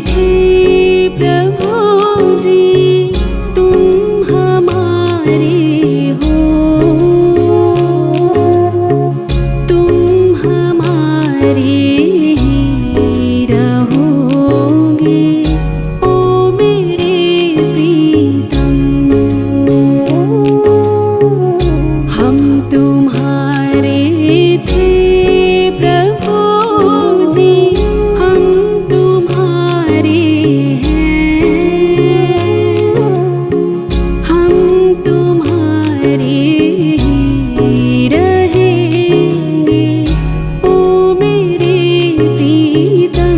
थे प्रभु जी, तुम हमारे हो, तुम हमारे ही रहोगे ओ मेरे प्रीतम। हम तुम्हारे थे प्रभु जी, हम तुम्हारे हैं, हम तुम्हारे ही रहेंगे ओ मेरे प्रीतम।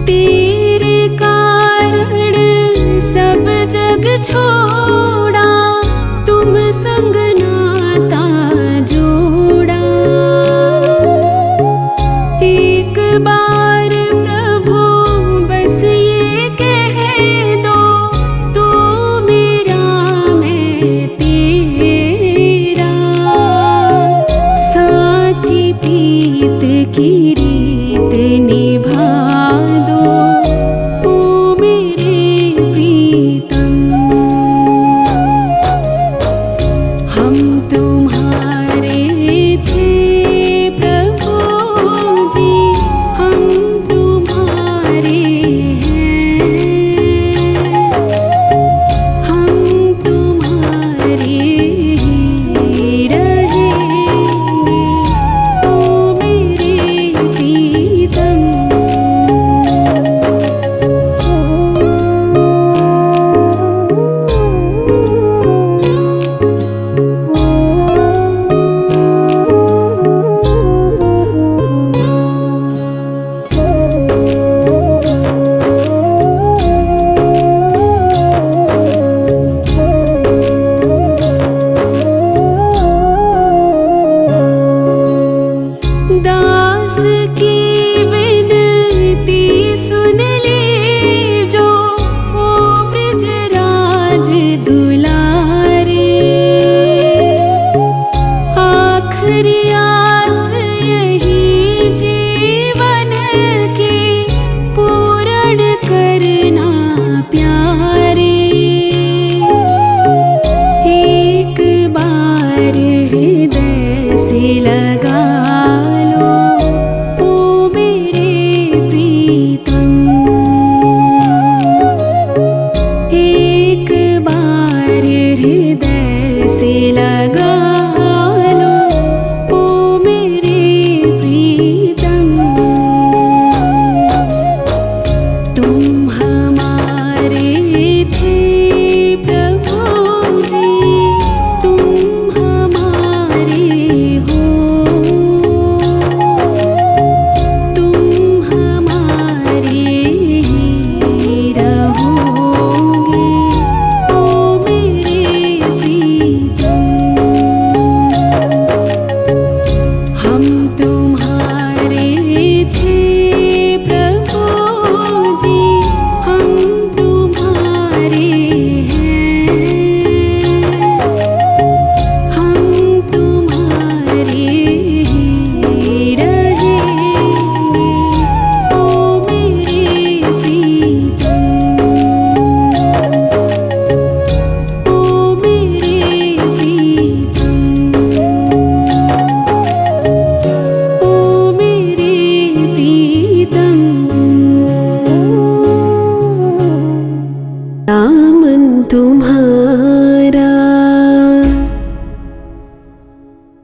तेरे कारण सब जग छोड़ा, तुम संग नाता जोड़ा। एक बार प्रभु बस ये कह दो, तू मेरा मैं तेरा। साची प्रीत की रीत निभा दो ओ मेरे प्रीतम। हम तुम्हारे थे प्रभु जी, हम तुम्हारे हैं, हम तुम्हारे ही रहेंगे ओ मेरे प्रीतम। दास की विनती सुन लीजो ओ ब्रजराज दुलारे। आखिरी आस यही जीवन की, पूर्ण करना प्यारे। एक बार हृदय से लगा लो ओ मेरे प्रीतम। एक बार हृदय से लगा लो ओ मेरे प्रीतम। तुम हमारे थे प्रभु जी, तुम हमारे हो, तुम हमारे ही रहोगे ओ मेरे प्रीतम। हम तुम्हारे थे प्रभु जी, हम तुम्हारे हैं, हम तुम्हारे ही रहेंगे ओ मेरे प्रीतम, ओ मेरे प्रीतम, ओ मेरे प्रीतम। दामन तुम्हारा